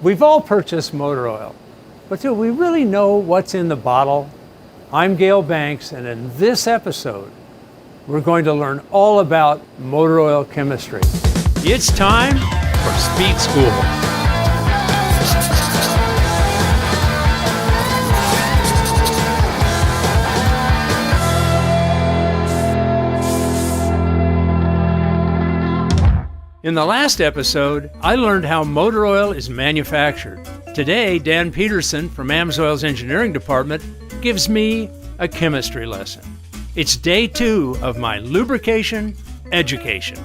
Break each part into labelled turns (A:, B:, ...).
A: We've all purchased motor oil, but do we really know what's in the bottle? I'm Gale Banks, and in this episode, we're going to learn all about motor oil chemistry. It's time for Speed School. In the last episode, I learned how motor oil is manufactured. Today, Dan Peterson from AMSOIL's engineering department gives me a chemistry lesson. It's day 2 of my lubrication education.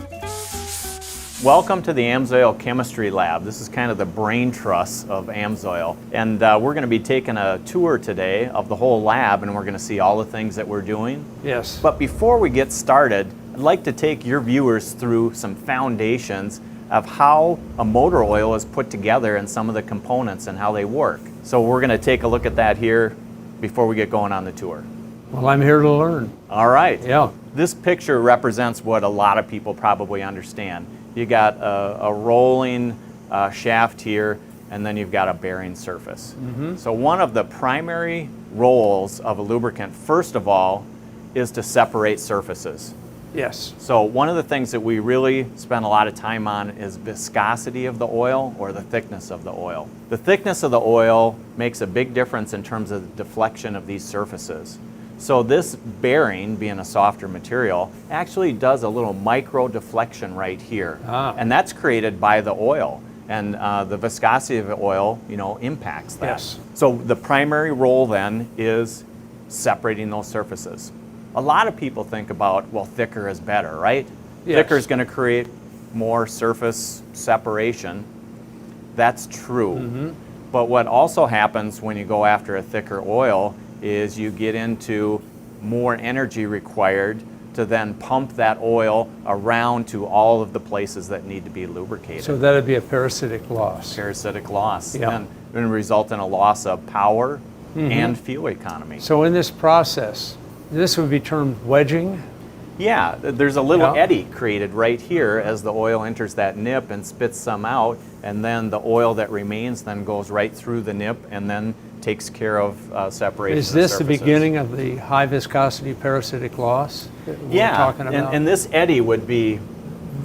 B: Welcome to the AMSOIL Chemistry Lab. This is kind of the brain trust of AMSOIL. And we're going to be taking a tour today of the whole lab, and we're going to see all the things that we're doing.
A: Yes.
B: But before we get started, I'd like to take your viewers through some foundations of how a motor oil is put together and some of the components and how they work. So we're going to take a look at that here before we get going on the tour.
A: Well, I'm here to learn.
B: All right.
A: Yeah.
B: This picture represents what a lot of people probably understand. You got a rolling shaft here, and then you've got a bearing surface.
A: Mm-hmm.
B: So one of the primary roles of a lubricant, first of all, is to separate surfaces.
A: Yes.
B: So one of the things that we really spend a lot of time on is viscosity of the oil or the thickness of the oil. The thickness of the oil makes a big difference in terms of the deflection of these surfaces. So this bearing, being a softer material, actually does a little micro deflection right here. And that's created by the oil. And the viscosity of the oil, impacts that.
A: Yes.
B: So the primary role then is separating those surfaces. A lot of people think about, well, thicker is better, right?
A: Yes.
B: Thicker is going to create more surface separation. That's true.
A: Mm-hmm.
B: But what also happens when you go after a thicker oil is you get into more energy required to then pump that oil around to all of the places that need to be lubricated.
A: So that'd be a parasitic loss.
B: Parasitic loss.
A: Yeah.
B: And it would result in a loss of power and fuel economy.
A: So in this process, this would be termed wedging.
B: Yeah, there's a little
A: Yeah.
B: eddy created right here as the oil enters that nip and spits some out, and then the oil that remains then goes right through the nip and then takes care of separation.
A: Is this
B: of
A: the
B: surfaces.
A: beginning of the high viscosity parasitic loss that we're
B: Yeah,
A: talking about?
B: and this eddy would be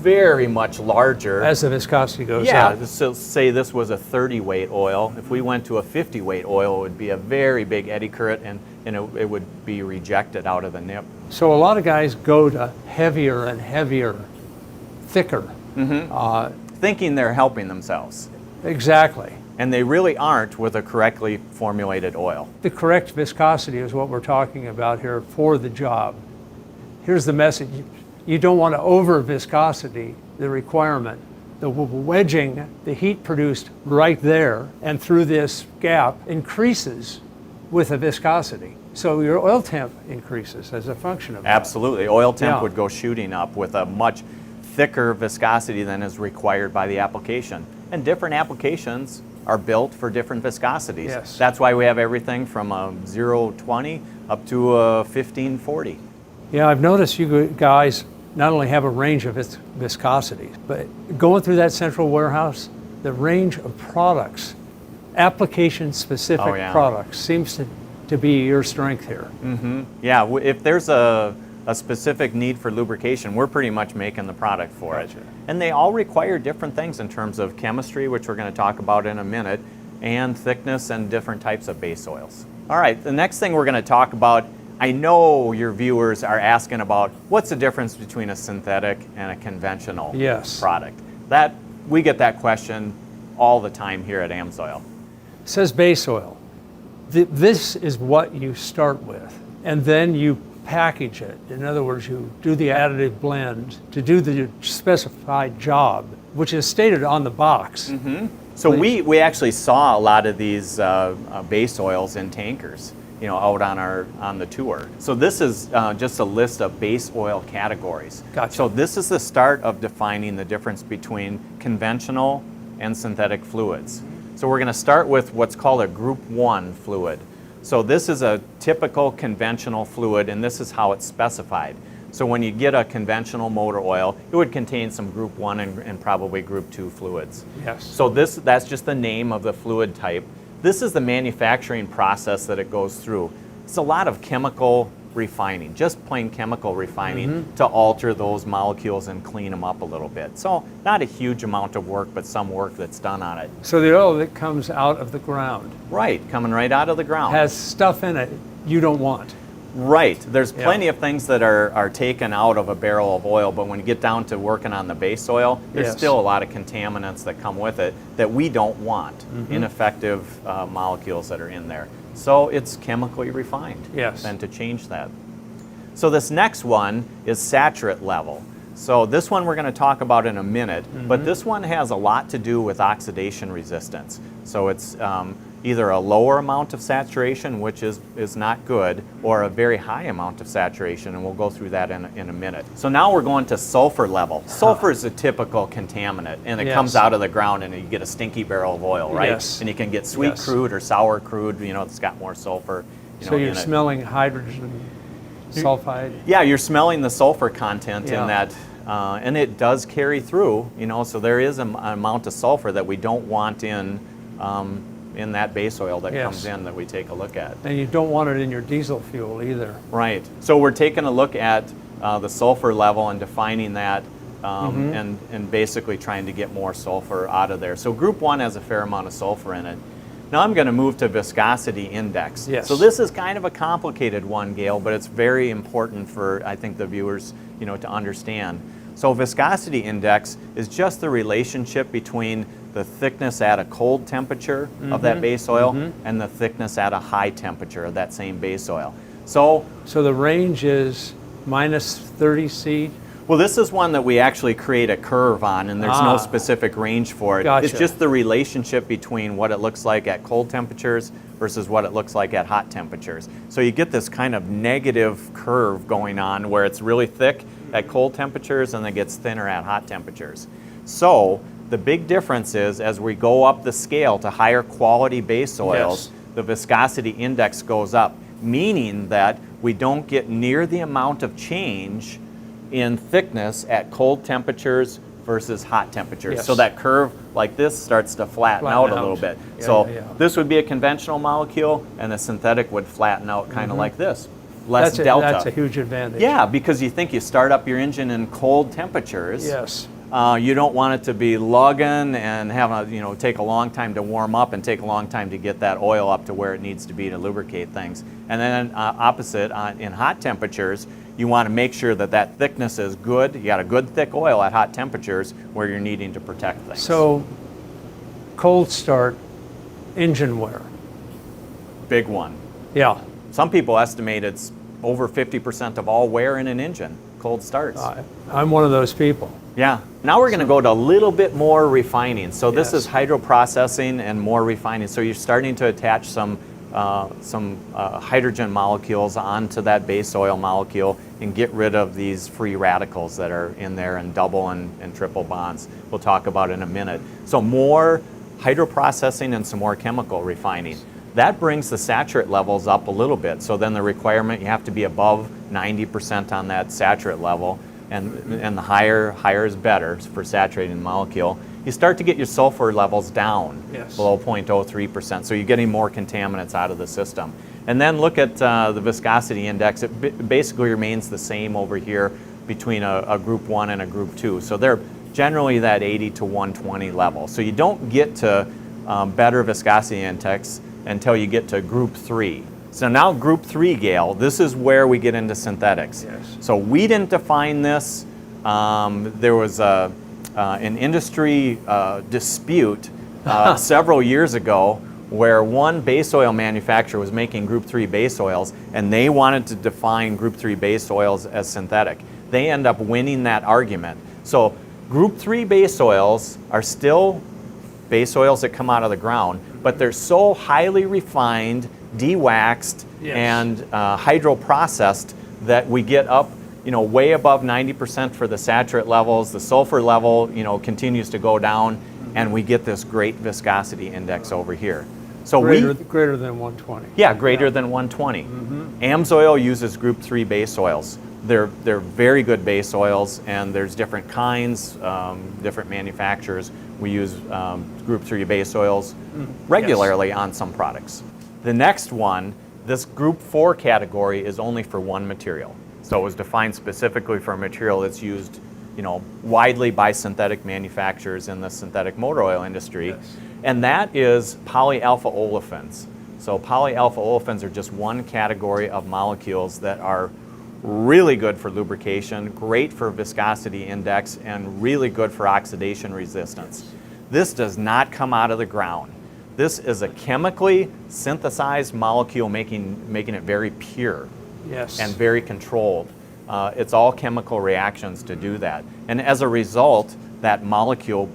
B: very much larger.
A: As the viscosity goes
B: yeah,
A: up.
B: so say this was a 30 weight oil. If we went to a 50 weight oil, it would be a very big eddy current, and it would be rejected out of the nip.
A: So a lot of guys go to heavier and heavier, thicker.
B: Thinking they're helping themselves.
A: Exactly.
B: And they really aren't with a correctly formulated oil.
A: The correct viscosity is what we're talking about here for the job. Here's the message. You don't want to over viscosity, the requirement. The wedging, the heat produced right there and through this gap increases with the viscosity. So your oil temp increases as a function of that.
B: Absolutely. Oil temp
A: Yeah.
B: would go shooting up with a much thicker viscosity than is required by the application. And different applications are built for different viscosities.
A: Yes.
B: That's why we have everything from a 0.20 up to a 1540.
A: Yeah, I've noticed you guys not only have a range of viscosities, but going through that central warehouse, the range of products, application-specific
B: Oh, yeah.
A: products, seems to be your strength here.
B: Yeah, if there's a specific need for lubrication, we're pretty much making the product for it.
A: Gotcha.
B: And they all require different things in terms of chemistry, which we're going to talk about in a minute, and thickness and different types of base oils. All right, the next thing we're going to talk about, I know your viewers are asking about what's the difference between a synthetic and a conventional
A: Yes.
B: product. We get that question all the time here at AMSOIL.
A: It says base oil. This is what you start with, and then you package it. In other words, you do the additive blend to do the specified job, which is stated on the box.
B: So we actually saw a lot of these base oils in tankers, out on the tour. So this is just a list of base oil categories.
A: Gotcha.
B: So this is the start of defining the difference between conventional and synthetic fluids. So we're going to start with what's called a Group 1 fluid. So this is a typical conventional fluid, and this is how it's specified. So when you get a conventional motor oil, it would contain some Group 1 and probably Group 2 fluids.
A: Yes.
B: So that's just the name of the fluid type. This is the manufacturing process that it goes through. It's a lot of chemical refining, just plain chemical refining to alter those molecules and clean them up a little bit. So not a huge amount of work, but some work that's done on it.
A: So the oil that comes out of the ground
B: Right, coming right out of the ground.
A: has stuff in it you don't want.
B: Right. There's
A: Yeah.
B: plenty of things that are taken out of a barrel of oil, but when you get down to working on the base oil, there's
A: Yes.
B: still a lot of contaminants that come with it that we don't want, ineffective molecules that are in there. So it's chemically refined.
A: Yes.
B: And to change that. So this next one is saturate level. So this one we're going to talk about in a minute, but this one has a lot to do with oxidation resistance. So it's either a lower amount of saturation, which is not good, or a very high amount of saturation, and we'll go through that in a minute. So now we're going to sulfur level. Sulfur is a typical contaminant, and it
A: Yes.
B: comes out of the ground, and you get a stinky barrel of oil, right?
A: Yes.
B: And you can get sweet
A: Yes.
B: crude or sour crude, you know, it's got more sulfur.
A: So you're
B: in it.
A: smelling hydrogen sulfide.
B: Yeah, you're smelling the sulfur content
A: Yeah.
B: in that, and it does carry through, you know, so there is an amount of sulfur that we don't want in that base oil that
A: Yes.
B: comes in that we take a look at.
A: And you don't want it in your diesel fuel either.
B: Right. So we're taking a look at the sulfur level and defining that and basically trying to get more sulfur out of there. So Group 1 has a fair amount of sulfur in it. Now I'm going to move to viscosity index.
A: Yes.
B: So this is kind of a complicated one, Gail, but it's very important for, I think, the viewers, you know, to understand. So viscosity index is just the relationship between the thickness at a cold temperature of that base oil and the thickness at a high temperature of that same base oil. So
A: So the range is minus 30 C.
B: well, this is one that we actually create a curve on, and there's no specific range for it.
A: Gotcha.
B: It's just the relationship between what it looks like at cold temperatures versus what it looks like at hot temperatures. So you get this kind of negative curve going on where it's really thick at cold temperatures and it gets thinner at hot temperatures. So the big difference is as we go up the scale to higher quality base oils, the viscosity index goes up, meaning that we don't get near the amount of change in thickness at cold temperatures versus hot temperatures.
A: Yes.
B: So that curve like this starts to flatten out a little bit.
A: Yeah,
B: So
A: yeah.
B: this would be a conventional molecule and the synthetic would flatten out kind of like this. Less
A: That's
B: delta.
A: that's a huge advantage.
B: Yeah, because you think you start up your engine in cold temperatures.
A: Yes.
B: You don't want it to be lugging and have take a long time to warm up and take a long time to get that oil up to where it needs to be to lubricate things. And then opposite, in hot temperatures, you want to make sure that that thickness is good. You got a good thick oil at hot temperatures where you're needing to protect things.
A: So cold start engine wear.
B: Big one.
A: Yeah.
B: Some people estimate it's over 50% of all wear in an engine, cold starts.
A: I'm one of those people.
B: Yeah. Now we're going to go to a little bit more refining. So this
A: Yes.
B: is hydroprocessing and more refining. So you're starting to attach some hydrogen molecules onto that base oil molecule and get rid of these free radicals that are in there and double and triple bonds. We'll talk about in a minute. So more hydroprocessing and some more chemical refining. That brings the saturate levels up a little bit. So then the requirement, you have to be above 90% on that saturate level. And the higher is better for saturating the molecule. You start to get your sulfur levels down
A: Yes.
B: below 0.03%, so you're getting more contaminants out of the system. And then look at the viscosity index. It basically remains the same over here between a group 1 and a group 2. So they're generally that 80 to 120 level. So you don't get to better viscosity index until you get to group 3. So now group 3, Gail, this is where we get into synthetics.
A: Yes.
B: So we didn't define this. There was an industry dispute several years ago where one base oil manufacturer was making group 3 base oils and they wanted to define group 3 base oils as synthetic. They end up winning that argument. So group 3 base oils are still base oils that come out of the ground, but they're so highly refined, de-waxed,
A: Yes.
B: and hydroprocessed that we get up, way above 90% for the saturate levels. The sulfur level, continues to go down, and we get this great viscosity index over here. So
A: Greater than 120.
B: greater than 120. AMSOIL uses group 3 base oils. they're very good base oils, and there's different kinds, different manufacturers. We use Group 3 base oils regularly on some products. The next one, this Group 4 category, is only for one material. So it was defined specifically for a material that's used, widely by synthetic manufacturers in the synthetic motor oil industry, and that is polyalpha olefins. So polyalpha olefins are just one category of molecules that are really good for lubrication, great for viscosity index, and really good for oxidation resistance. This does not come out of the ground. This is a chemically synthesized molecule, making it very pure and very controlled. It's all chemical reactions to do that. And as a result, that molecule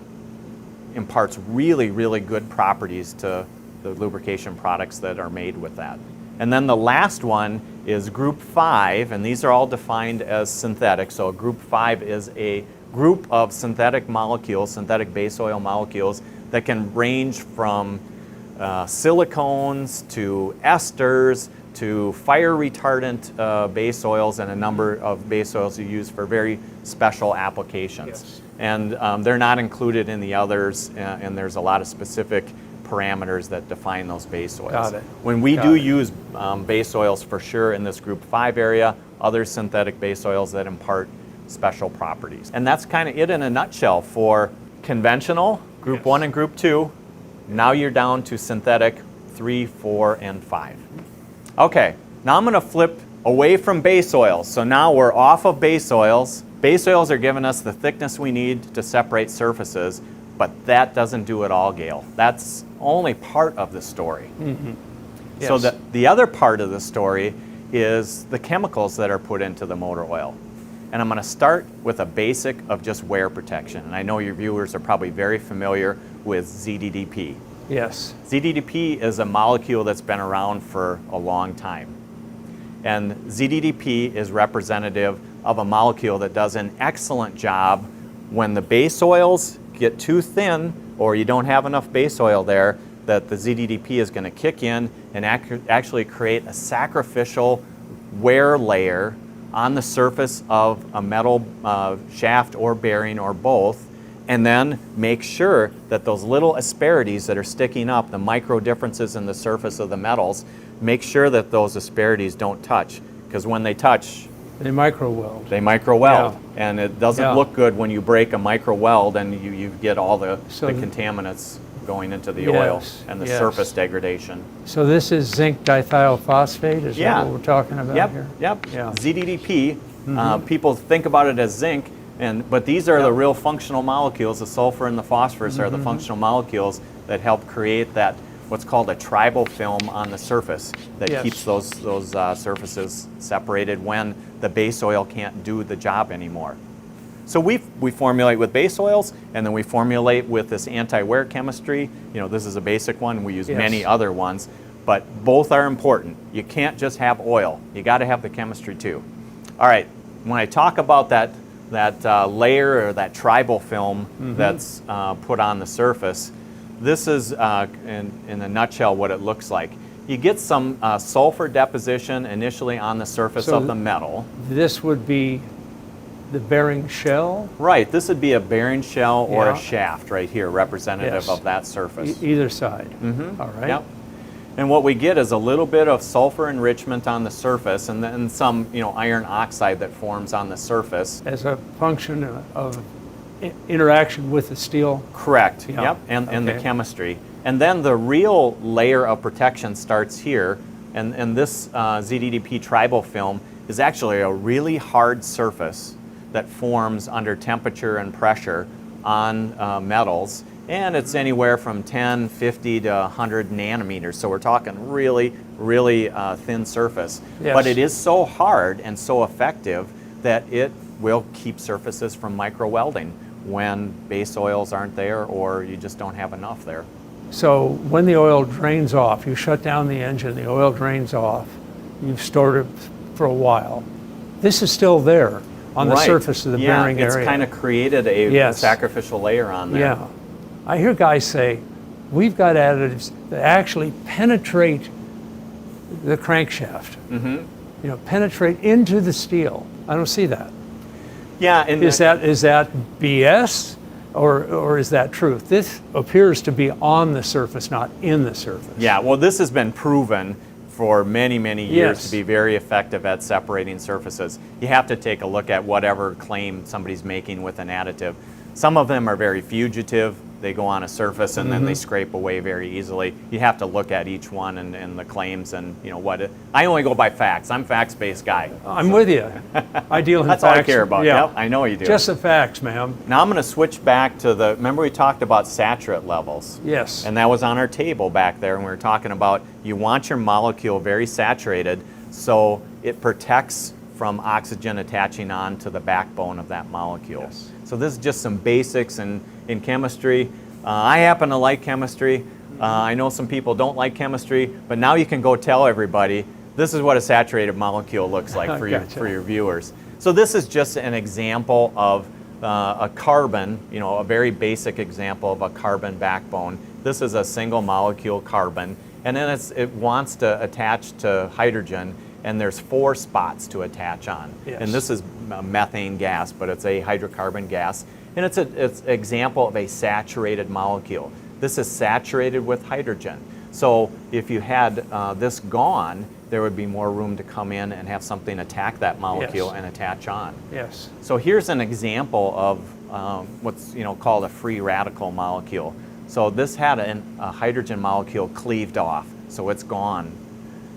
B: imparts really, really good properties to the lubrication products that are made with that. And then the last one is Group 5, and these are all defined as synthetic. So Group 5 is a group of synthetic molecules, synthetic base oil molecules, that can range from silicones to esters to fire retardant base oils, and a number of base oils you use for very special applications. And they're not included in the others, and there's a lot of specific parameters that define those base oils.
A: Got it.
B: When we do use base oils for sure in this Group 5 area, other synthetic base oils that impart special properties. And that's kind of it in a nutshell for conventional, Group 1 and Group 2. Now you're down to synthetic 3, 4, and 5. Okay, now I'm going to flip away from base oils. So now we're off of base oils. Base oils are giving us the thickness we need to separate surfaces, but that doesn't do it all, Gail. That's only part of the story.
A: Yes.
B: So the other part of the story is the chemicals that are put into the motor oil. And I'm going to start with a basic of just wear protection. And I know your viewers are probably very familiar with ZDDP.
A: Yes.
B: ZDDP is a molecule that's been around for a long time. And ZDDP is representative of a molecule that does an excellent job when the base oils get too thin or you don't have enough base oil there, that the ZDDP is going to kick in and actually create a sacrificial wear layer on the surface of a metal shaft or bearing or both, and then make sure that those little asperities that are sticking up, the micro differences in the surface of the metals, make sure that those asperities don't touch, because when they touch,
A: They micro-weld.
B: they micro-weld, and it doesn't look good when you break a micro-weld and you get all the contaminants going into the oil and the surface degradation.
A: So this is zinc dithiophosphate, is that what we're talking about here?
B: Yep. ZDDP, people think about it as zinc, but these are the real functional molecules. The sulfur and the phosphorus are the functional molecules that help create that, what's called a tribal film on the surface that keeps those surfaces separated when the base oil can't do the job anymore. So we formulate with base oils, and then we formulate with this anti-wear chemistry. This is a basic one. We use many other ones, but both are important. You can't just have oil. You got to have the chemistry too. All right, when I talk about that layer or that tribal film that's put on the surface, this is, in a nutshell, what it looks like. You get some sulfur deposition initially on the surface of the metal.
A: This would be the bearing shell?
B: Right, this would be a bearing shell or a shaft right here, representative of that surface.
A: Either side. All right.
B: Yep. And what we get is a little bit of sulfur enrichment on the surface, and then some iron oxide that forms on the surface.
A: As a function of interaction with the steel?
B: Correct, yep, and the chemistry. And then the real layer of protection starts here, and this ZDDP tribal film is actually a really hard surface that forms under temperature and pressure on metals, and it's anywhere from 10, 50 to 100 nanometers, so we're talking really, really thin surface. But it is so hard and so effective that it will keep surfaces from micro-welding when base oils aren't there or you just don't have enough there.
A: So when the oil drains off, you shut down the engine, the oil drains off, you've stored it for a while. This is still there on the surface of the bearing area.
B: It's kind of created a sacrificial layer on there.
A: Yeah. I hear guys say, we've got additives that actually penetrate the crankshaft, penetrate into the steel. I don't see that.
B: Yeah, and
A: Is that BS or is that truth? This appears to be on the surface, not in the surface.
B: yeah, well, this has been proven for many, many years
A: Yes.
B: to be very effective at separating surfaces. You have to take a look at whatever claim somebody's making with an additive. Some of them are very fugitive. They go on a surface and then they scrape away very easily. You have to look at each one and the claims and I only go by facts. I'm a facts-based guy.
A: I'm with you. I deal in
B: That's
A: facts.
B: all I care about.
A: Yeah.
B: Yep, I know you do.
A: Just the facts, ma'am.
B: Now I'm going to switch back to remember we talked about saturate levels?
A: Yes.
B: And that was on our table back there, and we were talking about you want your molecule very saturated so it protects from oxygen attaching on to the backbone of that molecule.
A: Yes.
B: So this is just some basics in chemistry. I happen to like chemistry. I know some people don't like chemistry, but now you can go tell everybody this is what a saturated molecule looks like for,
A: Gotcha.
B: for your viewers. So this is just an example of a carbon, a very basic example of a carbon backbone. This is a single molecule carbon, and then it wants to attach to hydrogen, and there's 4 spots to attach on.
A: Yes.
B: And this is methane gas, but it's a hydrocarbon gas, and it's an example of a saturated molecule. This is saturated with hydrogen. So if you had this gone, there would be more room to come in and have something attack that molecule
A: Yes.
B: and attach on.
A: Yes.
B: So here's an example of what's called a free radical molecule. So this had a hydrogen molecule cleaved off, so it's gone.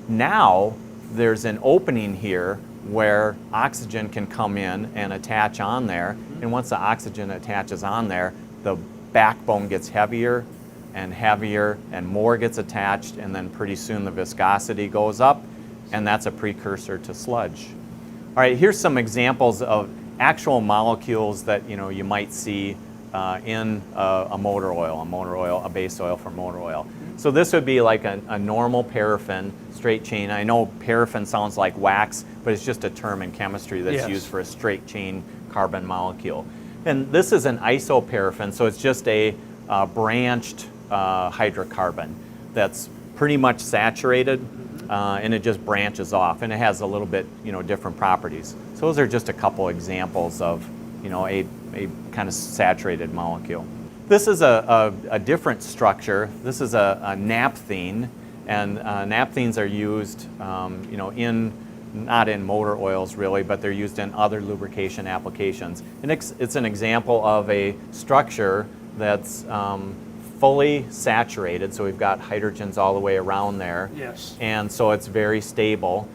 B: Now there's an opening here where oxygen can come in and attach on there, and once the oxygen attaches on there, the backbone gets heavier and more gets attached, and then pretty soon the viscosity goes up, and that's a precursor to sludge. All right, here's some examples of actual molecules that you might see in a motor oil, a base oil for motor oil. So this would be like a normal paraffin straight chain. I know paraffin sounds like wax, but it's just a term in chemistry that's
A: Yes.
B: used for a straight chain carbon molecule. And this is an isoparaffin, so it's just a branched hydrocarbon that's pretty much saturated, and it just branches off, and it has a little bit different properties. So those are just a couple examples of a kind of saturated molecule. This is a different structure. This is a naphthene, and naphthenes are used not in motor oils really, but they're used in other lubrication applications. And it's an example of a structure that's fully saturated, so we've got hydrogens all the way around there.
A: Yes.
B: And so it's very stable.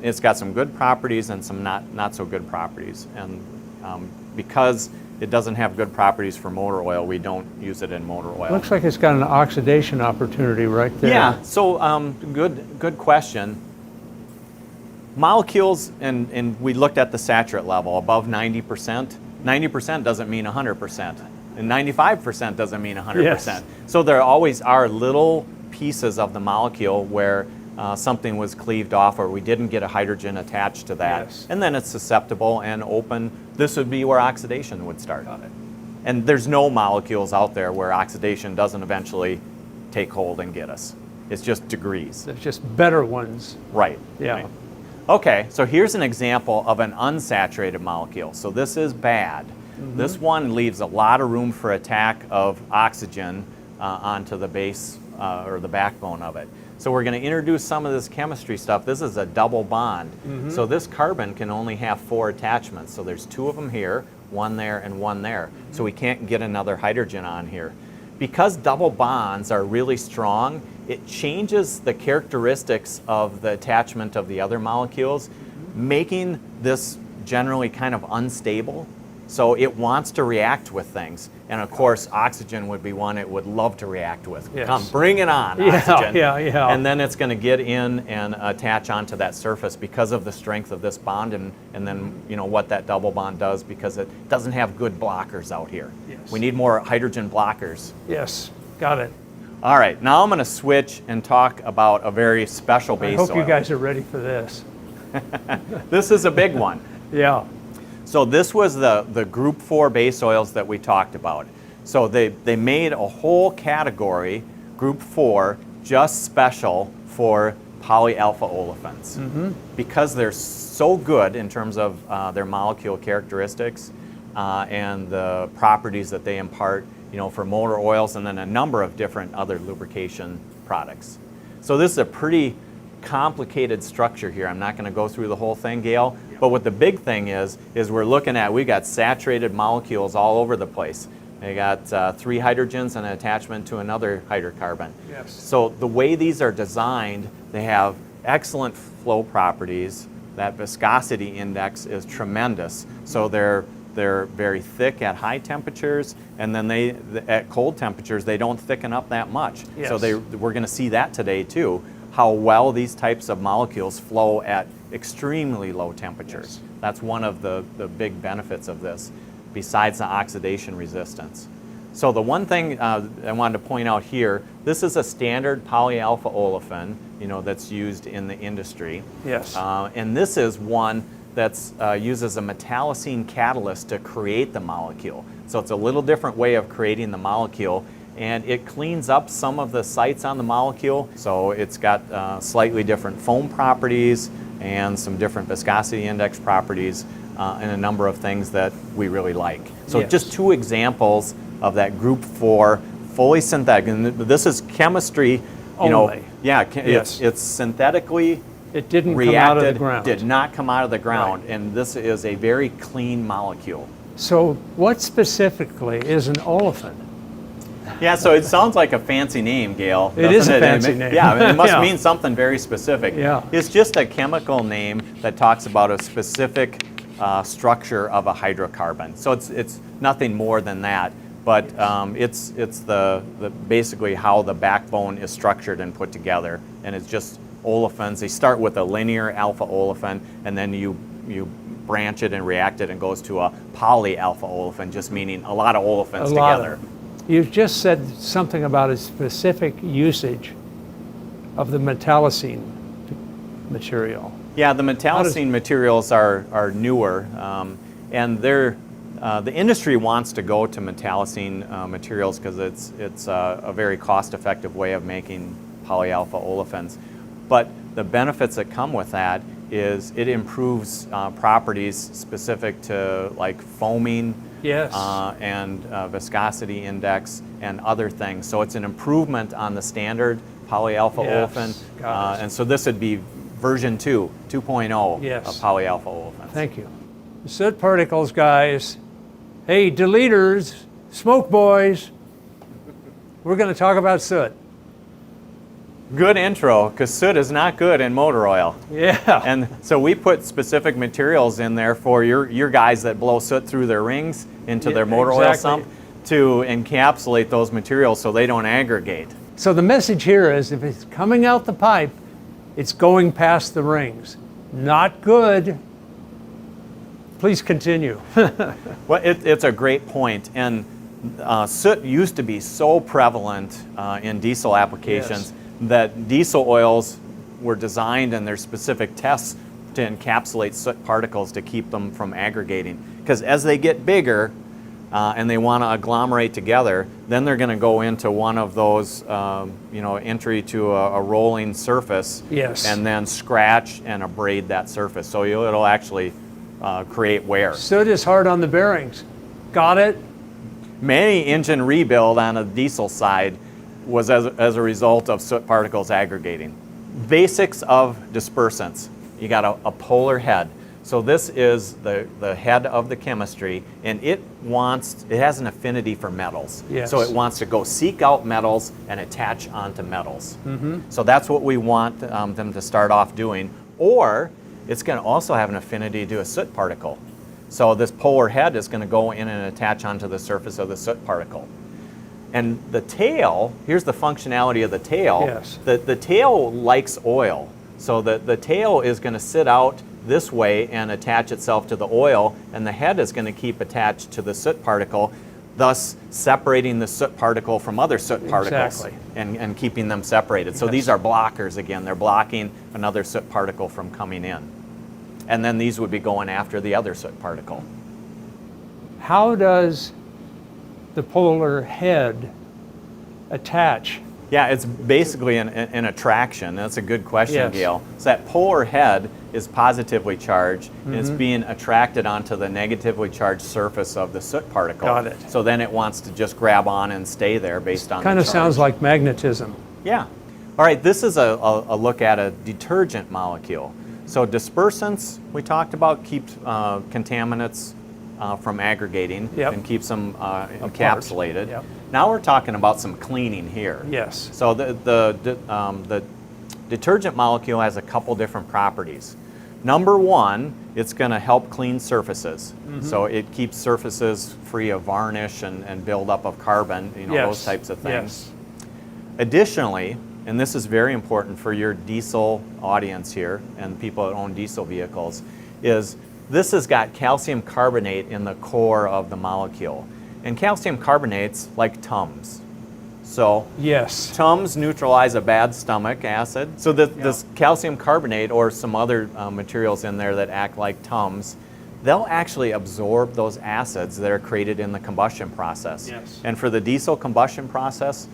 B: It's got some good properties and some not so good properties. And because it doesn't have good properties for motor oil, we don't use it in motor oil.
A: Looks like it's got an oxidation opportunity right there.
B: Yeah, so good question. Molecules, and we looked at the saturate level, above 90%. 90% doesn't mean 100%. And 95% doesn't mean 100%.
A: Yes.
B: So there always are little pieces of the molecule where something was cleaved off or we didn't get a hydrogen attached to that.
A: Yes.
B: And then it's susceptible and open. This would be where oxidation would start.
A: Got it.
B: And there's no molecules out there where oxidation doesn't eventually take hold and get us. It's just degrees.
A: There's just better ones.
B: Right.
A: Yeah.
B: Right. Okay, so here's an example of an unsaturated molecule. So this is bad. This one leaves a lot of room for attack of oxygen onto the base or the backbone of it. So we're going to introduce some of this chemistry stuff. This is a double bond. So this carbon can only have 4 attachments. So there's 2 of them here, 1 there, and 1 there. So we can't get another hydrogen on here. Because double bonds are really strong, it changes the characteristics of the attachment of the other molecules, making this generally kind of unstable. So it wants to react with things. And of course, oxygen would be one it would love to react with.
A: Yes.
B: Come, bring it on,
A: Yeah,
B: oxygen.
A: yeah.
B: And then it's going to get in and attach onto that surface because of the strength of this bond and then what that double bond does because it doesn't have good blockers out here.
A: Yes.
B: We need more hydrogen blockers.
A: Yes. Got it.
B: All right, now I'm going to switch and talk about a very special
A: I
B: base
A: hope
B: oil.
A: you guys are ready for this.
B: This is a big one.
A: Yeah.
B: So this was the group 4 base oils that we talked about. So they made a whole category, group 4, just special for polyalpha olefins. Because they're so good in terms of their molecule characteristics and the properties that they impart, for motor oils and then a number of different other lubrication products. So this is a pretty complicated structure here. I'm not going to go through the whole thing, Gail, but what the big thing is we're looking at, we got saturated molecules all over the place. They got 3 hydrogens and an attachment to another hydrocarbon.
A: Yes.
B: So the way these are designed, they have excellent flow properties. That viscosity index is tremendous. So they're very thick at high temperatures, and then at cold temperatures they don't thicken up that much.
A: Yes.
B: So we're going to see that today too, how well these types of molecules flow at extremely low temperatures.
A: Yes.
B: That's one of the big benefits of this, besides the oxidation resistance. So the one thing I wanted to point out here, this is a standard polyalpha olefin, that's used in the industry.
A: Yes.
B: And this is one that's uses a metallocene catalyst to create the molecule. So it's a little different way of creating the molecule, and it cleans up some of the sites on the molecule. So it's got slightly different foam properties and some different viscosity index properties and a number of things that we really like. So
A: Yes.
B: just 2 examples of that group 4 fully synthetic, and this is chemistry,
A: Only.
B: Yeah,
A: Yes.
B: it's synthetically
A: It didn't
B: reacted,
A: come out of the ground.
B: did not come out of the ground,
A: Right.
B: and this is a very clean molecule.
A: So what specifically is an olefin?
B: Yeah, so it sounds like a fancy name, Gail.
A: It is
B: doesn't
A: a fancy name.
B: Yeah, it must
A: Yeah.
B: mean something very specific.
A: Yeah.
B: It's just a chemical name that talks about a specific structure of a hydrocarbon. So it's nothing more than that, but it's the basically how the backbone is structured and put together, and it's just olefins. They start with a linear alpha olefin, and then you branch it and react it, and goes to a polyalpha olefin, just meaning a lot of olefins
A: A lot
B: together.
A: of them. You just said something about a specific usage of the metallocene material.
B: Yeah, the metallocene materials are newer, and the industry wants to go to metallocene materials because it's a very cost-effective way of making polyalpha olefins. But the benefits that come with that is it improves properties specific to like foaming,
A: Yes.
B: and viscosity index and other things. So it's an improvement on the standard polyalpha
A: Yes,
B: olefin,
A: got it.
B: and so this would be version 2.0
A: Yes.
B: of polyalpha olefins.
A: Thank you. Soot particles, guys. Hey, deleters, smoke boys. We're going to talk about soot.
B: Good intro, because soot is not good in motor oil.
A: Yeah.
B: And so we put specific materials in there for your guys that blow soot through their rings into
A: Yeah,
B: their motor oil
A: exactly.
B: sump to encapsulate those materials so they don't aggregate.
A: So the message here is if it's coming out the pipe, it's going past the rings. Not good. Please continue.
B: Well, it's a great point, and soot used to be so prevalent in diesel applications that diesel oils were designed, and there's specific tests to encapsulate soot particles to keep them from aggregating. Because as they get bigger and they want to agglomerate together, then they're going to go into one of those, entry to a rolling surface,
A: Yes.
B: and then scratch and abrade that surface. So it'll actually create wear.
A: Soot is hard on the bearings. Got it?
B: Many engine rebuild on a diesel side was as a result of soot particles aggregating. Basics of dispersants. You got a polar head. So this is the head of the chemistry, and it has an affinity for metals.
A: Yes.
B: So it wants to go seek out metals and attach onto metals. So that's what we want them to start off doing. Or it's going to also have an affinity to a soot particle. So this polar head is going to go in and attach onto the surface of the soot particle. And the tail, here's the functionality of the tail.
A: Yes.
B: The tail likes oil. So the tail is going to sit out this way and attach itself to the oil, and the head is going to keep attached to the soot particle, thus separating the soot particle from other soot particles.
A: Exactly.
B: and keeping them separated. So
A: Yes.
B: these are blockers again. They're blocking another soot particle from coming in. And then these would be going after the other soot particle.
A: How does the polar head attach
B: Yeah, it's basically an attraction. That's a good question,
A: Yes.
B: Gail. So that polar head is positively charged, and it's being attracted onto the negatively charged surface of the soot particle.
A: Got it.
B: So then it wants to just grab on and stay there based on
A: Kind
B: the
A: of sounds
B: charge.
A: like magnetism.
B: Yeah. All right, this is a look at a detergent molecule. So dispersants, we talked about, keep contaminants from aggregating
A: Yep.
B: and keeps them encapsulated.
A: Yep.
B: Now we're talking about some cleaning here.
A: Yes.
B: So the detergent molecule has a couple different properties. Number one, it's going to help clean surfaces. So it keeps surfaces free of varnish and buildup of carbon, you know,
A: Yes.
B: those types of things.
A: Yes.
B: Additionally, and this is very important for your diesel audience here and people that own diesel vehicles, is this has got calcium carbonate in the core of the molecule. And calcium carbonate's like Tums. So
A: Yes.
B: Tums neutralize a bad stomach acid. So this calcium carbonate or some other materials in there that act like Tums, they'll actually absorb those acids that are created in the combustion process.
A: Yes.
B: And for the diesel combustion process,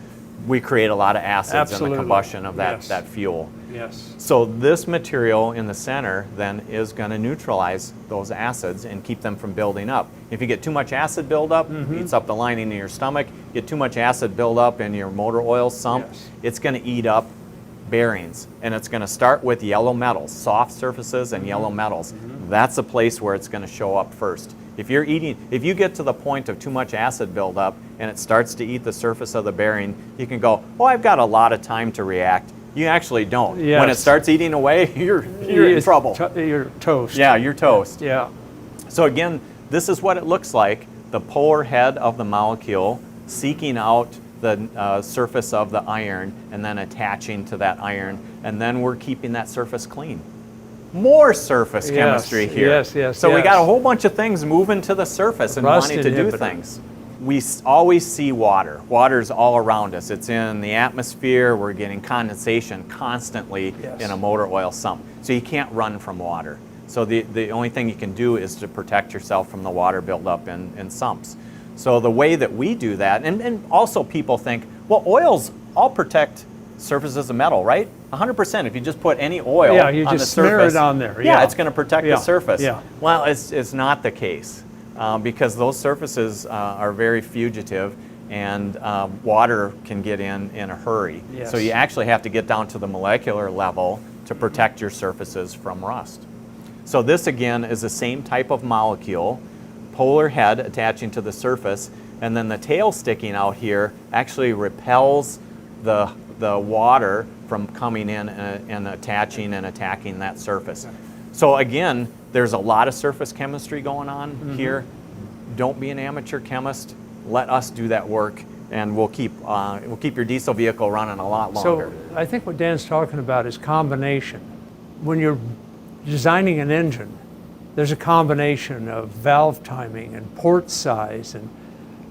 B: we create a lot of acids in
A: Absolutely.
B: the combustion of that,
A: Yes.
B: that fuel.
A: Yes.
B: So this material in the center then is going to neutralize those acids and keep them from building up. If you get too much acid buildup, it eats up the lining in your stomach. Get too much acid buildup in your motor oil sump,
A: Yes.
B: it's going to eat up bearings. And it's going to start with yellow metals, soft surfaces and yellow metals. That's the place where it's going to show up first. If you get to the point of too much acid buildup and it starts to eat the surface of the bearing, you can go, oh, I've got a lot of time to react. You actually don't. When it
A: Yes.
B: starts eating away, you're in trouble.
A: You're toast.
B: Yeah, you're toast.
A: Yeah.
B: So again, this is what it looks like, the polar head of the molecule seeking out the surface of the iron and then attaching to that iron, and then we're keeping that surface clean. More surface
A: Yes,
B: chemistry here.
A: yes,
B: So we
A: yes.
B: got a whole bunch of things moving to the surface and
A: Rust
B: wanting to do
A: inhibitor.
B: things. We always see water. Water's all around us. It's in the atmosphere. We're getting condensation constantly
A: Yes.
B: in a motor oil sump. So you can't run from water. So the only thing you can do is to protect yourself from the water buildup in sumps. So the way that we do that, and also people think, well, oils all protect surfaces of metal, right? 100%. If you just put any oil
A: Yeah, you
B: on the
A: just smear
B: surface,
A: it on there,
B: Yeah,
A: yeah.
B: it's going to protect
A: Yeah,
B: the surface.
A: yeah.
B: Well, it's not the case because those surfaces are very fugitive and water can get in a hurry.
A: Yes.
B: So you actually have to get down to the molecular level to protect your surfaces from rust. So this again is the same type of molecule, polar head attaching to the surface, and then the tail sticking out here actually repels the water from coming in and attaching and attacking that surface. So again, there's a lot of surface chemistry going on here. Don't be an amateur chemist. Let us do that work, and we'll keep your diesel vehicle running a lot longer.
A: So I think what Dan's talking about is combination. When you're designing an engine, there's a combination of valve timing and port size and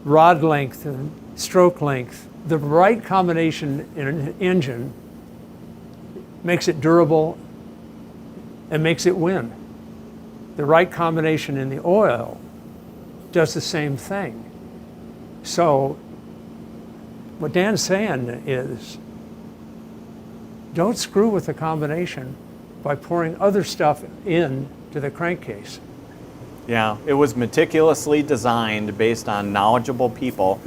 A: rod length and stroke length. The right combination in an engine makes it durable and makes it win. The right combination in the oil does the same thing. So what Dan's saying is, don't screw with the combination by pouring other stuff in to the crankcase.
B: Yeah, it was meticulously designed based on knowledgeable people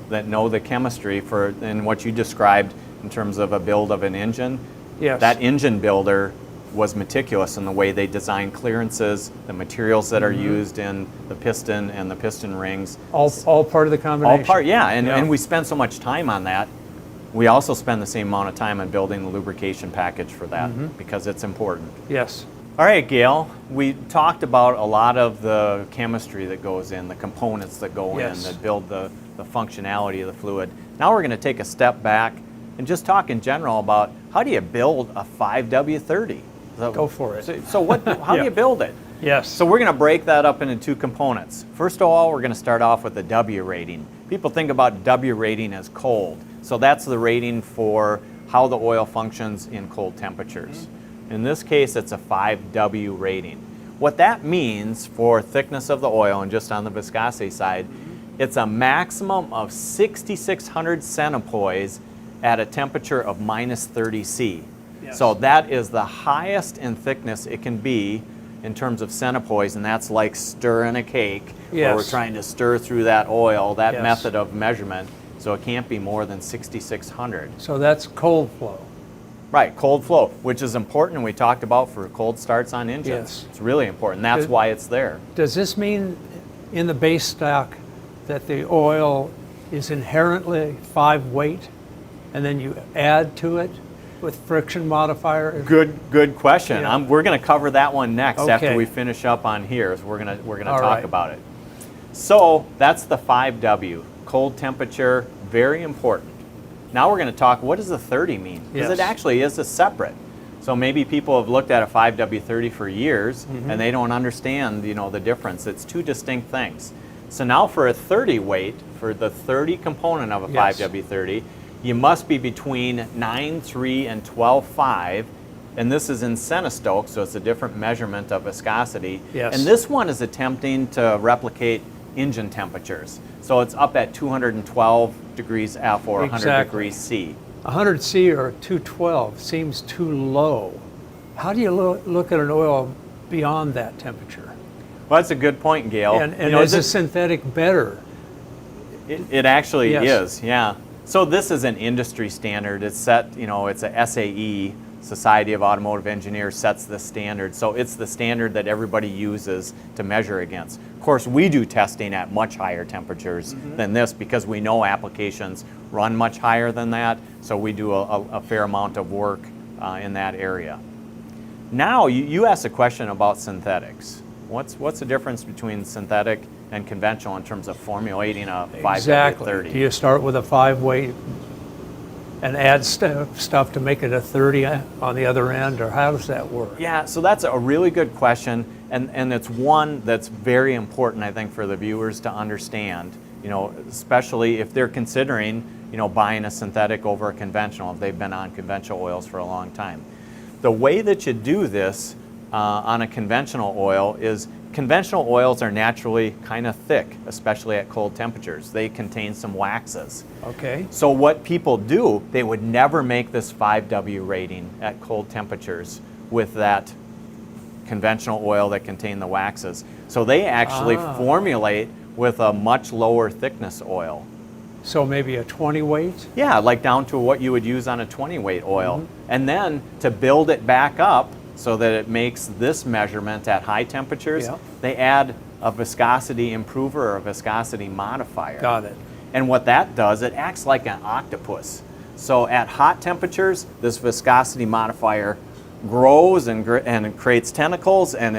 B: that know the chemistry and what you described in terms of a build of an engine.
A: Yes.
B: That engine builder was meticulous in the way they designed clearances, the materials that are used in the piston and the piston rings.
A: All part of the combination.
B: All part, yeah, and we spend so much time on that. We also spend the same amount of time on building the lubrication package for that because it's important.
A: Yes.
B: All right, Gail, we talked about a lot of the chemistry that goes in, the components that go
A: Yes.
B: in that build the functionality of the fluid. Now we're going to take a step back and just talk in general about how do you build a 5W30?
A: Go for it.
B: So how do
A: Yeah.
B: you build it?
A: Yes.
B: So we're going to break that up into two components. First of all, we're going to start off with the W rating. People think about W rating as cold. So that's the rating for how the oil functions in cold temperatures. In this case, it's a 5W rating. What that means for thickness of the oil, and just on the viscosity side, it's a maximum of 6,600 centipoise at a temperature of minus 30 C.
A: Yes.
B: So that is the highest in thickness it can be in terms of centipoise, and that's like stirring a cake, where we're
A: Yes.
B: trying to stir through that oil, that
A: Yes.
B: method of measurement, so it can't be more than 6,600.
A: So that's cold flow.
B: Right, cold flow, which is important, and we talked about for cold starts on engines.
A: Yes.
B: It's really important. That's
A: It-
B: why it's there.
A: Does this mean in the base stock that the oil is inherently 5 weight and then you add to it with friction modifier?
B: Good question.
A: Yeah.
B: We're going to cover that one next after
A: Okay.
B: we finish up on here. So we're going to
A: All
B: talk
A: right.
B: about it. So that's the 5W, cold temperature, very important. Now we're going to talk, what does the 30 mean? Because
A: Yes.
B: it actually is a separate. So maybe people have looked at a 5W30 for years and they don't understand, the difference. It's two distinct things. So now for a 30 weight, for the 30 component of a
A: Yes.
B: 5W30, you must be between 9.3 and 12.5, and this is in centistoke, so it's a different measurement of viscosity.
A: Yes.
B: And this one is attempting to replicate engine temperatures. So it's up at 212 degrees F or 100
A: Exactly.
B: degrees C.
A: 100 C or 212 seems too low. How do you look at an oil beyond that temperature?
B: Well, that's a good point, Gail.
A: And
B: is
A: is a
B: it-
A: synthetic better?
B: It actually
A: Yes.
B: is, yeah. So this is an industry standard. It's set, it's a SAE, Society of Automotive Engineers sets the standard. So it's the standard that everybody uses to measure against. Of course, we do testing at much higher temperatures than this because we know applications run much higher than that. So we do a fair amount of work in that area. Now, you asked a question about synthetics. What's the difference between synthetic and conventional in terms of formulating a 5W30?
A: Exactly. Do you start with a 5 weight and add stuff to make it a 30 on the other end, or how does that work?
B: Yeah, so that's a really good question, and it's one that's very important, I think, for the viewers to understand, especially if they're considering, buying a synthetic over a conventional, if they've been on conventional oils for a long time. The way that you do this on a conventional oil is conventional oils are naturally kind of thick, especially at cold temperatures. They contain some waxes.
A: Okay.
B: So what people do, they would never make this 5W rating at cold temperatures with that conventional oil that contain the waxes. So they actually formulate with a much lower thickness oil.
A: So maybe a 20 weight?
B: Yeah, like down to what you would use on a 20 weight oil. And then to build it back up so that it makes this measurement at high temperatures,
A: Yeah.
B: they add a viscosity improver or a viscosity modifier.
A: Got it.
B: And what that does, it acts like an octopus. So at hot temperatures, this viscosity modifier grows and creates tentacles and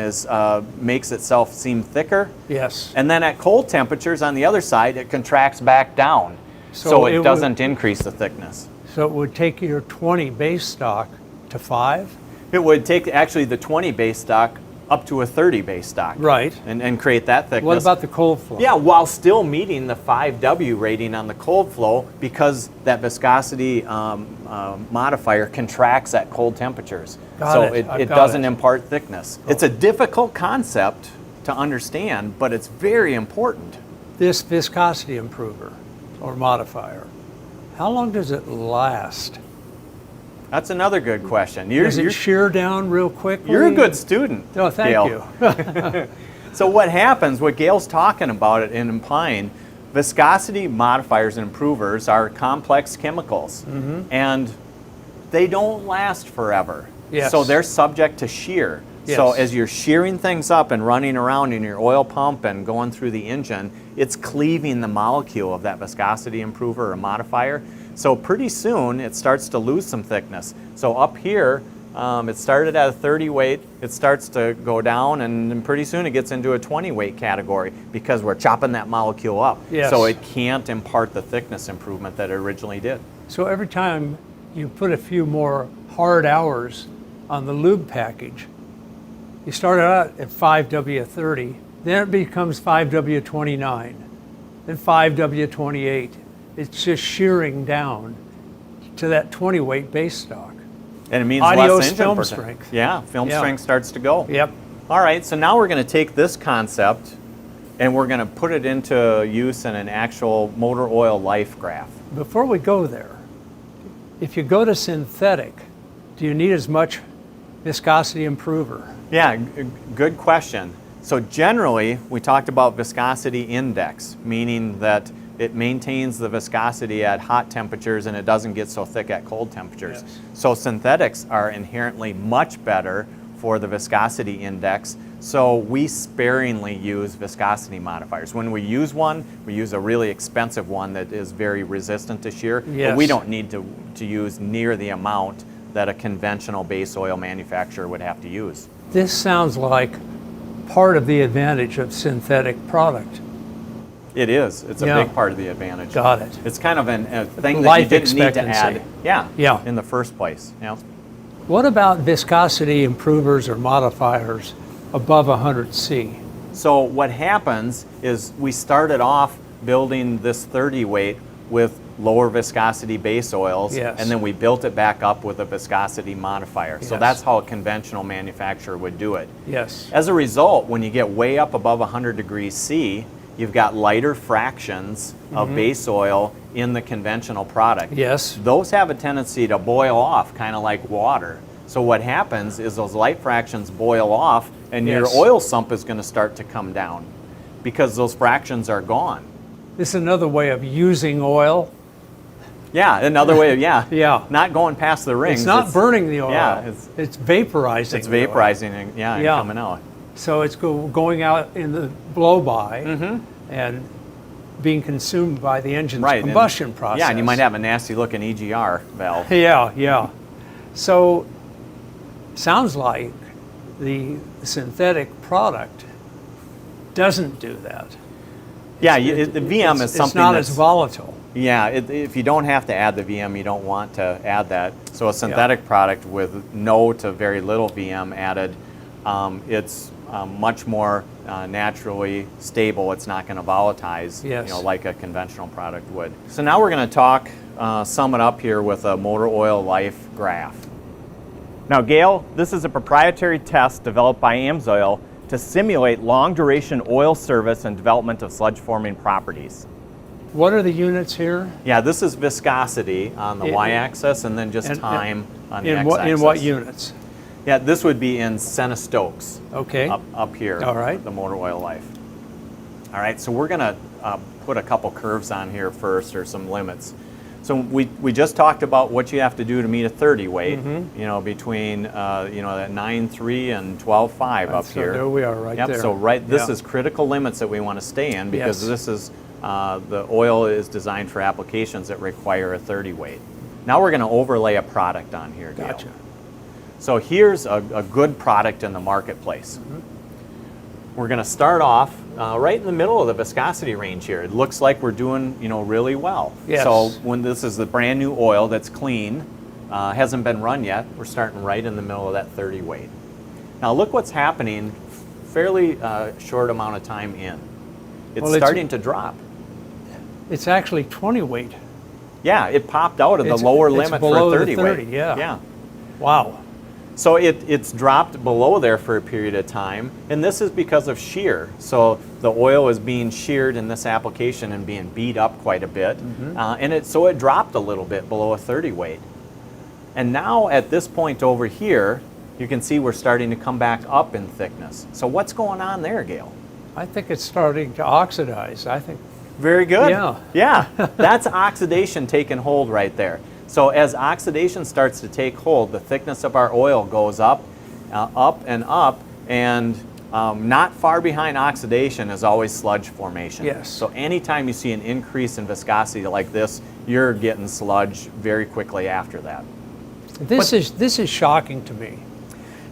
B: makes itself seem thicker.
A: Yes.
B: And then at cold temperatures, on the other side, it contracts back down. So
A: it
B: it
A: would-
B: doesn't increase the thickness.
A: So it would take your 20 base stock to 5?
B: It would take actually the 20 base stock up to a 30 base stock.
A: Right.
B: And create that thickness.
A: What about the cold flow?
B: Yeah, while still meeting the 5W rating on the cold flow because that viscosity modifier contracts at cold temperatures.
A: Got
B: so
A: it. I've
B: it
A: got
B: doesn't
A: it.
B: impart thickness. It's a difficult concept to understand, but it's very important.
A: This viscosity improver or modifier, how long does it last?
B: That's another good question.
A: Does it shear down real quickly?
B: You're a good student.
A: Oh, thank
B: Gail.
A: you.
B: So what happens, what Gail's talking about it and implying, viscosity modifiers and improvers are complex chemicals, and they don't last forever.
A: Yes.
B: So they're subject to shear.
A: Yes.
B: So as you're shearing things up and running around in your oil pump and going through the engine, it's cleaving the molecule of that viscosity improver or modifier. So pretty soon it starts to lose some thickness. So up here, it started at a 30 weight, it starts to go down, and then pretty soon it gets into a 20 weight category because we're chopping that molecule up.
A: Yes.
B: So it can't impart the thickness improvement that it originally did.
A: So every time you put a few more hard hours on the lube package, you start out at 5W30, then it becomes 5W29, then 5W28. It's just shearing down to that 20 weight base stock.
B: And it means
A: Adios
B: less engine
A: film
B: percent.
A: strength.
B: Yeah, film
A: Yeah.
B: strength starts to go.
A: Yep.
B: All right, so now we're going to take this concept and we're going to put it into use in an actual motor oil life graph.
A: Before we go there, If you go to synthetic, do you need as much viscosity improver?
B: Yeah, good question. So generally, we talked about viscosity index, meaning that it maintains the viscosity at hot temperatures and it doesn't get so thick at cold temperatures.
A: Yes.
B: So synthetics are inherently much better for the viscosity index. So we sparingly use viscosity modifiers. When we use one, we use a really expensive one that is very resistant to shear.
A: Yes.
B: But we don't need to use near the amount that a conventional base oil manufacturer would have to use.
A: This sounds like part of the advantage of synthetic product.
B: It is. It's a
A: Yeah.
B: big part of the advantage.
A: Got it.
B: It's kind of a thing that
A: Life
B: you didn't need to
A: expectancy.
B: add. Yeah.
A: Yeah.
B: In the first place. Yeah.
A: What about viscosity improvers or modifiers above 100C?
B: So what happens is we started off building this 30 weight with lower viscosity base oils,
A: Yes.
B: and then we built it back up with a viscosity modifier. So
A: Yes.
B: that's how a conventional manufacturer would do it.
A: Yes.
B: As a result, when you get way up above 100 degrees C, you've got lighter fractions of base oil in the conventional product.
A: Yes.
B: Those have a tendency to boil off, kind of like water. So what happens is those light fractions boil off and your
A: Yes.
B: oil sump is going to start to come down because those fractions are gone.
A: This is another way of using oil.
B: Yeah, another way of, yeah.
A: Yeah.
B: Not going past the rings.
A: It's not burning the oil.
B: Yeah,
A: it's vaporizing.
B: It's
A: the oil.
B: vaporizing and, yeah, and
A: Yeah.
B: coming out.
A: So it's going out in the blow-by
B: Mm-hmm.
A: and being consumed by the engine's
B: Right. and-
A: combustion process.
B: Yeah, and you might have a nasty looking EGR valve.
A: Yeah, yeah. So sounds like the synthetic product doesn't do that.
B: Yeah, the VM is something
A: It's not
B: that's,
A: as volatile.
B: yeah, if you don't have to add the VM, you don't want to add that. So a synthetic product with no to very little VM added, it's much more naturally stable. It's not going to volatilize,
A: Yes.
B: like a conventional product would. So now we're going to talk, sum it up here with a motor oil life graph.
C: Now, Gail, this is a proprietary test developed by AMSOIL to simulate long-duration oil service and development of sludge-forming properties.
A: What are the units here?
B: Yeah, this is viscosity on the
A: In-
B: y-axis and then just
A: and-
B: time on the
A: In
B: x-axis.
A: what units?
B: Yeah, this would be in centistokes.
A: Okay.
B: Up here.
A: All right.
B: The motor oil life. All right, so we're going to put a couple curves on here first, or some limits. So we just talked about what you have to do to meet a 30 weight, between that 9.3 and 12.5 up
A: So
B: here.
A: there we are right
B: Yep,
A: there.
B: so this
A: Yeah.
B: is critical limits that we want to stay in, because
A: Yes.
B: this is, the oil is designed for applications that require a 30 weight. Now we're going to overlay a product on here, Gail.
A: Gotcha.
B: So here's a good product in the marketplace. We're going to start off right in the middle of the viscosity range here. It looks like we're doing, really well.
A: Yes.
B: So when this is the brand new oil that's clean, hasn't been run yet, we're starting right in the middle of that 30 weight. Now look what's happening fairly short amount of time in. It's
A: Well, it's-
B: starting to drop.
A: It's actually 20 weight.
B: Yeah, it popped out of the
A: It's-
B: lower
A: it's
B: limit for
A: below
B: a
A: the
B: 30 weight.
A: 30, yeah.
B: Yeah.
A: Wow.
B: So it's dropped below there for a period of time, and this is because of shear. So the oil is being sheared in this application and being beat up quite a bit, so it dropped a little bit below a 30 weight. And now at this point over here, you can see we're starting to come back up in thickness. So what's going on there, Gail?
A: I think it's starting to oxidize. I think.
B: Very good.
A: Yeah.
B: Yeah, that's oxidation taking hold right there. So as oxidation starts to take hold, the thickness of our oil goes up, and not far behind oxidation is always sludge formation.
A: Yes.
B: So anytime you see an increase in viscosity like this, you're getting sludge very quickly after that.
A: This is shocking to me.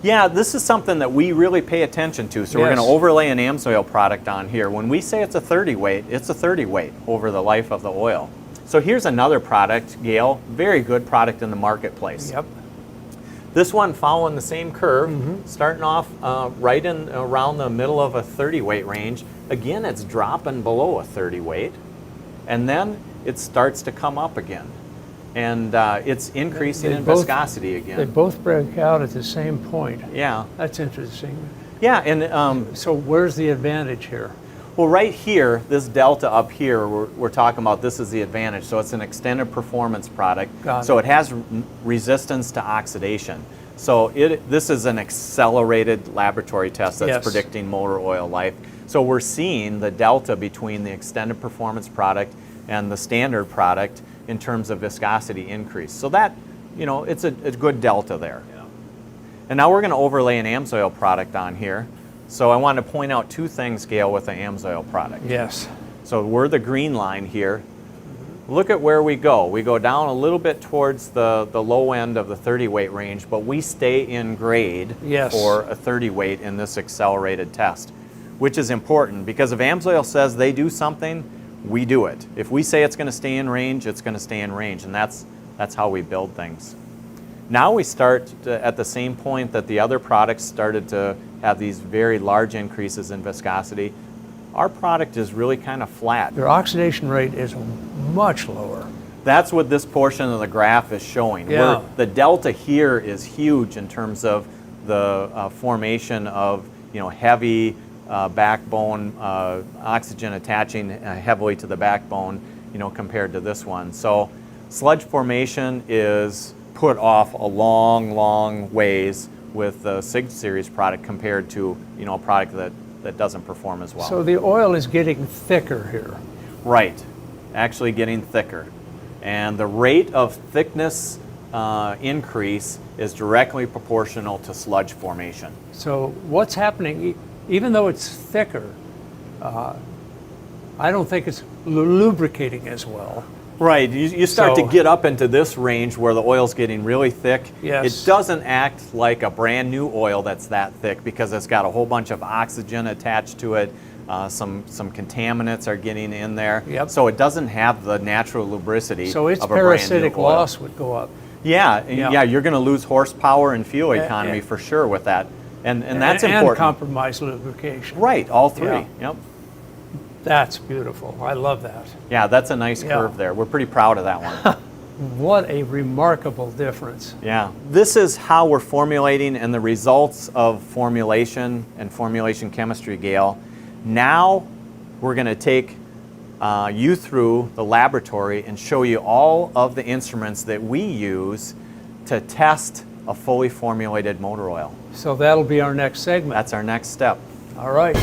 B: Yeah, this is something that we really pay attention to. So we're
A: Yes.
B: going to overlay an AMSOIL product on here. When we say it's a 30 weight, it's a 30 weight over the life of the oil. So here's another product, Gail, very good product in the marketplace.
A: Yep.
B: This one following the same curve, starting off right in around the middle of a 30 weight range. Again, it's dropping below a 30 weight, and then it starts to come up again. And it's increasing
A: They
B: in
A: both-
B: viscosity again.
A: They both break out at the same point.
B: Yeah.
A: That's interesting.
B: Yeah, and
A: So where's the advantage here?
B: Well, right here, this delta up here, we're talking about, this is the advantage. So it's an extended performance product.
A: Got
B: So
A: it.
B: it has resistance to oxidation. So this is an accelerated laboratory test that's
A: Yes.
B: predicting motor oil life. So we're seeing the delta between the extended performance product and the standard product in terms of viscosity increase. So that, it's a good delta there. And now we're going to overlay an AMSOIL product on here. So I want to point out two things, Gail, with the AMSOIL product.
A: Yes.
B: So we're the green line here. Look at where we go. We go down a little bit towards the low end of the 30 weight range, but we stay in grade
A: Yes.
B: for a 30 weight in this accelerated test, which is important because if AMSOIL says they do something, we do it. If we say it's going to stay in range, it's going to stay in range, and that's how we build things. Now we start at the same point that the other products started to have these very large increases in viscosity. Our product is really kind of flat.
A: Your oxidation rate is much lower.
B: That's what this portion of the graph is showing.
A: Yeah.
B: The delta here is huge in terms of the formation of heavy backbone, oxygen attaching heavily to the backbone, compared to this one. So sludge formation is put off a long ways with the SIG series product compared to a product that doesn't perform as well.
A: So the oil is getting thicker here.
B: Right, actually getting thicker. And the rate of thickness increase is directly proportional to sludge formation.
A: So what's happening, even though it's thicker, I don't think it's lubricating as well.
B: Right, you start
A: So-
B: to get up into this range where the oil's getting really thick.
A: Yes.
B: It doesn't act like a brand new oil that's that thick because it's got a whole bunch of oxygen attached to it. Some contaminants are getting in there.
A: Yep.
B: So it doesn't have the natural lubricity
A: So its
B: of a brand
A: parasitic
B: new oil.
A: loss would go up.
B: Yeah,
A: Yeah.
B: yeah, you're going to lose horsepower and fuel
A: A-
B: economy
A: and-
B: for sure with that. And that's
A: and
B: important.
A: compromise lubrication.
B: Right, all three.
A: Yeah.
B: Yep.
A: That's beautiful. I love that.
B: Yeah, that's a nice
A: Yeah.
B: curve there. We're pretty proud of that one.
A: What a remarkable difference.
B: Yeah. This is how we're formulating and the results of formulation and formulation chemistry, Gail. Now we're going to take you through the laboratory and show you all of the instruments that we use to test a fully formulated motor oil.
A: So that'll be our next segment.
B: That's our next step.
A: All right.